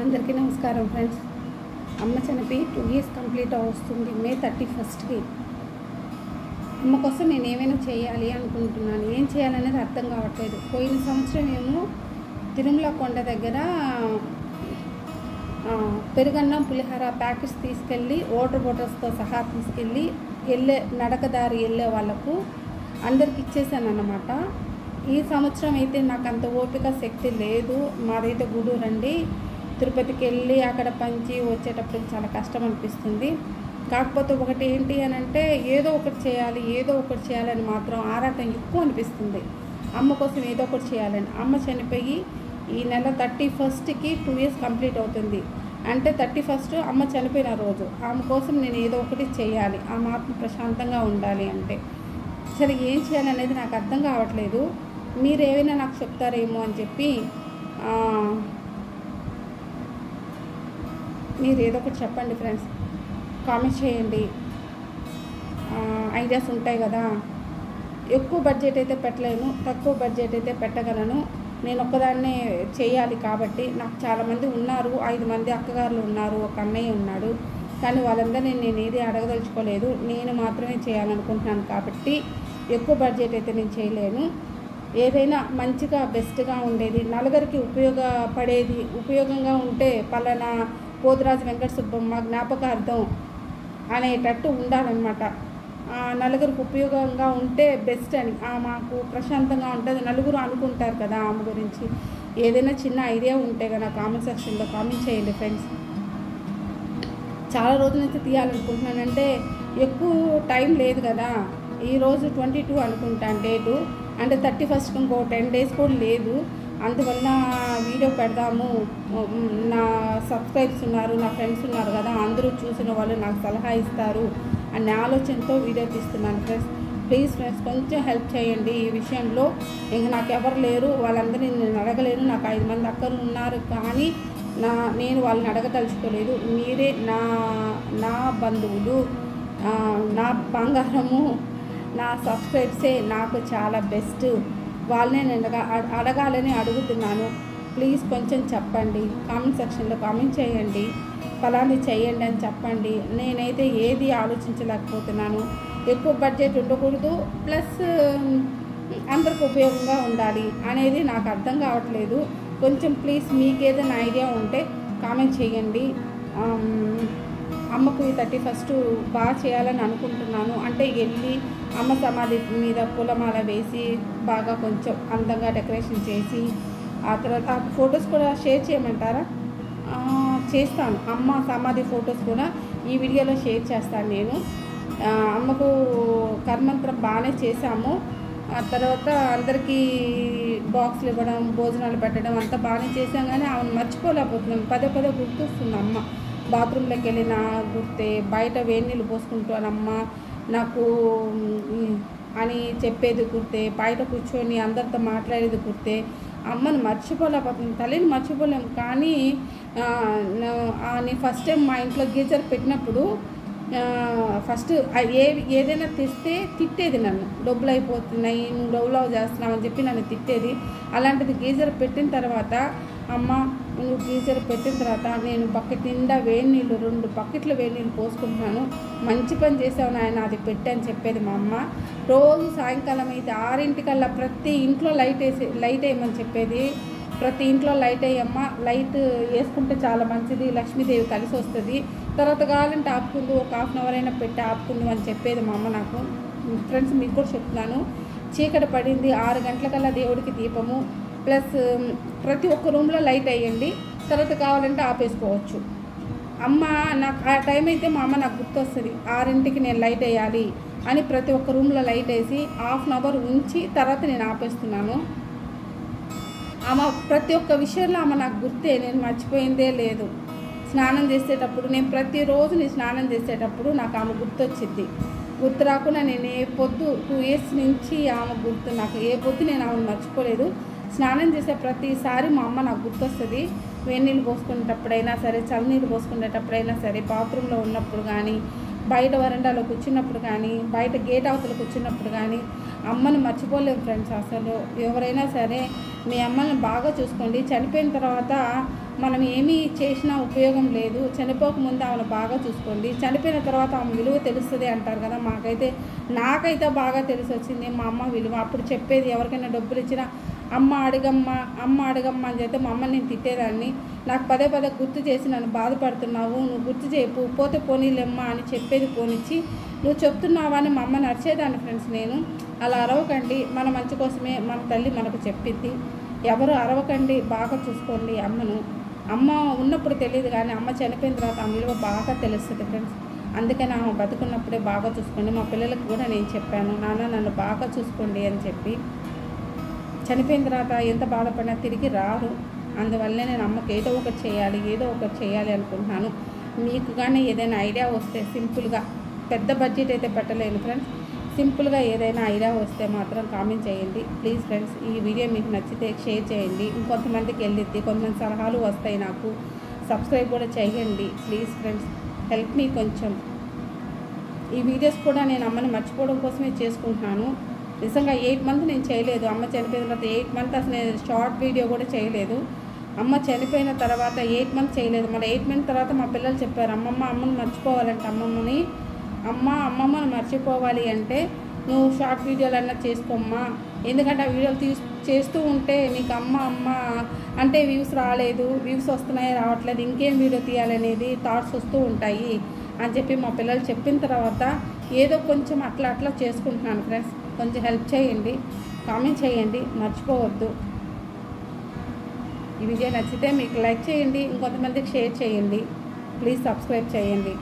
అందరికీ నమస్కారం ఫ్రెండ్స్. అమ్మ చనిపోయి 2 years కంప్లీట్ వస్తుంది. మే 31కి. అమ్మ కోసం నేను ఏమైనా చేయాలి అనుకుంటున్నాను. ఏం చేయాలనేది అర్థం కావట్లేదు. పోయిన సంవత్సరం ఏమో తిరుమల కొండ దగ్గర పెరుగన్నం పులిహార ప్యాకెట్స్ తీసుకెళ్ళి వాటర్ బాటిల్స్తో సహా తీసుకెళ్ళి నడకదారి వెళ్ళే వాళ్ళకు అందరికి ఇచ్చేసాను అన్నమాట. ఈ సంవత్సరం అయితే నాకు అంత ఓపిక శక్తి లేదు. మాదైతే గూడూరండి. తిరుపతికి వెళ్ళి అక్కడ పంచి వచ్చేటప్పుడు చాలా కష్టం అనిపిస్తుంది. కాకపోతే ఒకటి ఏంటి అని అంటే ఏదో ఒకటి చేయాలని మాత్రం ఆరాటం ఎక్కువ అనిపిస్తుంది. అమ్మ కోసం ఏదో ఒకటి చేయాలని. అమ్మ చనిపోయి ఈ నెల 31కి 2 years కంప్లీట్ అవుతుంది. అంటే 31st అమ్మ చనిపోయిన రోజు. ఆమె కోసం నేను ఏదో ఒకటి చేయాలి. ఆమె ఆత్మ ప్రశాంతంగా ఉండాలి అంటే సరే ఏం చేయాలనేది నాకు అర్థం కావట్లేదు. మీరు ఏమైనా నాకు చెప్తారేమో అని చెప్పి మీరు ఏదో ఒకటి చెప్పండి ఫ్రెండ్స్. కామెంట్ చేయండి. ఐడియాస్ ఉంటాయి కదా. ఎక్కువ బడ్జెట్ అయితే పెట్టలేను, తక్కువ బడ్జెట్ అయితే పెట్టగలను. నేను ఒక్కదాన్నే చేయాలి కాబట్టి నాకు చాలామంది ఉన్నారు. 5 మంది అక్కగారులు ఉన్నారు, ఒక అన్నయ్య ఉన్నాడు. కానీ వాళ్ళందరినీ నేను ఏది అడగదలుచుకోలేదు. నేను మాత్రమే చేయాలనుకుంటున్నాను కాబట్టి ఎక్కువ బడ్జెట్ అయితే నేను చేయలేను. ఏదైనా మంచిగా బెస్ట్గా ఉండేది, నలుగురికి ఉపయోగంగా ఉంటే పలానా పోతురాజు వెంకట సుబ్బమ్మ జ్ఞాపకార్థం అనేటట్టు ఉండాలన్నమాట. నలుగురికి ఉపయోగంగా ఉంటే బెస్ట్ అని మాకు ప్రశాంతంగా ఉంటుంది. నలుగురు అనుకుంటారు కదా ఆమె గురించి. ఏదైనా చిన్న ఐడియా ఉంటే కదా కామెంట్ సెక్షన్లో కామెంట్ చేయండి ఫ్రెండ్స్. చాలా రోజుల నుంచి తీయాలనుకుంటున్నానంటే ఎక్కువ టైం లేదు కదా. ఈరోజు 22 అనుకుంటాను డేటు. అంటే 31st ఇంకో 10 days కూడా లేదు. అందువల్ల వీడియో పెడదాము. నా సబ్స్క్రైబ్స్ ఉన్నారు, నా ఫ్రెండ్స్ ఉన్నారు కదా, అందరూ చూసిన వాళ్ళు నాకు సలహా ఇస్తారు అనే ఆలోచనతో వీడియో తీస్తున్నాను ఫ్రెండ్స్. ప్లీజ్ ఫ్రెండ్స్ కొంచెం హెల్ప్ చేయండి ఈ విషయంలో. ఇంక నాకు ఎవరు లేరు, వాళ్ళందరినీ నేను అడగలేను. నాకు 5 మంది అక్కలు ఉన్నారు కానీ నేను వాళ్ళని అడగదలుచుకోలేదు. మీరే నా బంధువులు, నా బంగారము, నా సబ్స్క్రైబ్సే నాకు చాలా బెస్ట్. వాళ్ళనే నేను అడగాలని అడుగుతున్నాను. ప్లీజ్ కొంచెం చెప్పండి. కామెంట్ సెక్షన్లో కామెంట్ చేయండి. ఫలాన్ని చేయండి అని చెప్పండి. నేనైతే ఏది ఆలోచించలేకపోతున్నాను. ఎక్కువ బడ్జెట్ ఉండకూడదు, ప్లస్ అందరికి ఉపయోగంగా ఉండాలి అనేది నాకు అర్థం కావట్లేదు. కొంచెం ప్లీజ్ మీకు ఏదైనా ఐడియా ఉంటే కామెంట్ చేయండి. అమ్మకు ఈ 31st బాగా చేయాలని అనుకుంటున్నాను. అంటే వెళ్ళి అమ్మ సమాధి మీద పూలమాల వేసి బాగా కొంచెం అందంగా డెకరేషన్ చేసి ఆ తర్వాత ఫొటోస్ కూడా షేర్ చేయమంటారా? చేస్తాను. అమ్మ సమాధి ఫొటోస్ కూడా ఈ వీడియోలో షేర్ చేస్తాను నేను. అమ్మకు కర్మంత్రం బాగానే చేశాము. ఆ తర్వాత అందరికీ బాక్స్లు ఇవ్వడం, భోజనాలు పెట్టడం అంతా బాగానే చేసాం. కానీ ఆమెను మర్చిపోలేకపోతున్నాం. పదే గుర్తొస్తుంది అమ్మ. బాత్రూంలోకి వెళ్ళిన గుర్తే, బయట వేడి నీళ్ళు పోసుకుంటానమ్మ నాకు అని చెప్పేది గుర్తే, బయట కూర్చొని అందరితో మాట్లాడేది గుర్తే. అమ్మను మర్చిపోలేకపోతున్నాం, తల్లిని మర్చిపోలేము. కానీ నేను ఫస్ట్ టైం మా ఇంట్లో గీజర్ పెట్టినప్పుడు ఫస్ట్ ఏదైనా తెస్తే తిట్టేది నన్ను. డబ్బులు అయిపోతున్నాయి, నువ్వు డబ్బులు చేస్తున్నావు అని చెప్పి నన్ను తిట్టేది. అలాంటిది గీజర్ పెట్టిన తర్వాత అమ్మ నువ్వు గీజర్ పెట్టిన తర్వాత నేను బకెట్ నిండా వేడి నీళ్ళు 2 బకెట్లు వేడి నీళ్ళు పోసుకుంటున్నాను. మంచి పని చేసావు నాయన అది పెట్టి అని చెప్పేది మా అమ్మ. రోజు సాయంకాలం అయితే 6 ప్రతి ఇంట్లో లైట్ వేయమని చెప్పేది. ప్రతి ఇంట్లో లైట్ వేయమ్మ, లైట్ వేసుకుంటే చాలా మంచిది, లక్ష్మీదేవి కలిసి వస్తుంది. తర్వాత కావాలంటే ఆపుకుందు, ఒక 1/2 hour అయినా పెట్టి ఆపుకుందు అని చెప్పేది మా అమ్మ నాకు. ఫ్రెండ్స్ మీకు కూడా చెప్తున్నాను. చీకటి పడింది, 6 గంటలకల్లా దేవుడికి దీపము, ప్లస్ ప్రతి ఒక్క రూమ్లో లైట్ వేయండి, తర్వాత కావాలంటే ఆపేసుకోవచ్చు. అమ్మ నాకు ఆ టైం అయితే మా అమ్మ నాకు గుర్తొస్తుంది. 6ంటికి నేను లైట్ వేయాలి అని ప్రతి ఒక్క రూమ్లో లైట్ వేసి 1/2 hour ఉంచి తర్వాత నేను ఆపేస్తున్నాను. ఆమె ప్రతి ఒక్క విషయంలో ఆమె నాకు గుర్తే, నేను మర్చిపోయిందే లేదు. స్నానం చేసేటప్పుడు నేను ప్రతిరోజు స్నానం చేసేటప్పుడు నాకు ఆమె గుర్తొచ్చింది. గుర్తు రాకుండా నేను ఏ పొద్దు 2 years నుంచి ఆమె గుర్తు నాకు. ఏ పొద్దు నేను ఆమెను మర్చిపోలేదు. స్నానం చేసే ప్రతిసారి మా అమ్మ నాకు గుర్తొస్తుంది. వేడి నీళ్ళు పోసుకునేటప్పుడైనా సరే, చల్లనీళ్ళు పోసుకునేటప్పుడైనా సరే, బాత్రూంలో ఉన్నప్పుడు కానీ, బయట వరండాలో కూర్చున్నప్పుడు కానీ, బయట గేట్ అవతల కూర్చున్నప్పుడు కానీ అమ్మని మర్చిపోలేము ఫ్రెండ్స్. అసలు ఎవరైనా సరే మీ అమ్మని బాగా చూసుకోండి. చనిపోయిన తర్వాత మనం ఏమీ చేసినా ఉపయోగం లేదు. చనిపోకముందు ఆమెను బాగా చూసుకోండి, చనిపోయిన తర్వాత ఆమె విలువ తెలుస్తుంది అంటారు కదా. నాకైతే బాగా తెలిసి వచ్చింది మా అమ్మ విలువ. అప్పుడు చెప్పేది ఎవరికైనా డబ్బులు ఇచ్చినా అమ్మ అడగమ్మ అని చెప్తే మా అమ్మని నేను తిట్టేదాన్ని. నాకు పదే గుర్తు చేసి నన్ను బాధపడుతున్నావు, నువ్వు గుర్తు చేయపు, పోతే పోనీలేమ్మా అని చెప్పేది పోనిచ్చి నువ్వు చెప్తున్నావా అని మా అమ్మని అరిచేదాన్ని ఫ్రెండ్స్. నేను అలా అరవకండి, మన మంచి కోసమే మన తల్లి మనకు చెప్పింది. ఎవరు అరవకండి, బాగా చూసుకోండి అమ్మను. అమ్మ ఉన్నప్పుడు తెలియదు కానీ అమ్మ చనిపోయిన తర్వాత ఆమె విలువ బాగా తెలుస్తుంది ఫ్రెండ్స్. అందుకని ఆమె బతుకున్నప్పుడే బాగా చూసుకోండి. మా పిల్లలకు కూడా నేను చెప్పాను, నాన్న నన్ను బాగా చూసుకోండి అని చెప్పి. చనిపోయిన తర్వాత ఎంత బాధపడినా తిరిగి రారు. అందువల్లే నేను అమ్మకి ఏదో ఒకటి చేయాలి అనుకుంటున్నాను. మీకు కానీ ఏదైనా ఐడియా వస్తే సింపుల్గా, పెద్ద బడ్జెట్ అయితే పెట్టలేను ఫ్రెండ్స్, సింపుల్గా ఏదైనా ఐడియా వస్తే మాత్రం కామెంట్ చేయండి ప్లీజ్ ఫ్రెండ్స్. ఈ వీడియో మీకు నచ్చితే షేర్ చేయండి, ఇంకొంతమందికి వెళ్ళిద్ది, కొంతమంది సలహాలు వస్తాయి నాకు. సబ్స్క్రైబ్ కూడా చేయండి ప్లీజ్ ఫ్రెండ్స్, హెల్ప్ మీ కొంచెం. ఈ వీడియోస్ కూడా నేను అమ్మని మర్చిపోవడం కోసమే చేసుకుంటున్నాను. నిజంగా 8 మంత్ నేను చేయలేదు. అమ్మ చనిపోయిన తర్వాత 8 మంత్ అసలు నేను షార్ట్ వీడియో కూడా చేయలేదు. అమ్మ చనిపోయిన తర్వాత 8 మంత్ చేయలేదు. మళ్ళీ 8 మంత్ తర్వాత మా పిల్లలు చెప్పారు, అమ్మమ్మని మర్చిపోవాలంటే అమ్మమ్మని మర్చిపోవాలి అంటే నువ్వు షార్ట్ వీడియోలు అన్నా చేసుకోమ్మా, ఎందుకంటే ఆ వీడియోలు చేస్తూ ఉంటే నీకు అమ్మ అంటే వ్యూస్ రాలేదు, వ్యూస్ వస్తున్నాయి రావట్లేదు, ఇంకేం వీడియో తీయాలనేది థాట్స్ వస్తూ ఉంటాయి అని చెప్పి మా పిల్లలు చెప్పిన తర్వాత ఏదో కొంచెం అట్లా చేసుకుంటున్నాను ఫ్రెండ్స్. కొంచెం హెల్ప్ చేయండి, కామెంట్ చేయండి, మర్చిపోవద్దు. ఈ వీడియో నచ్చితే మీకు లైక్ చేయండి, ఇంకొంతమందికి షేర్ చేయండి, ప్లీజ్ సబ్స్క్రైబ్ చేయండి.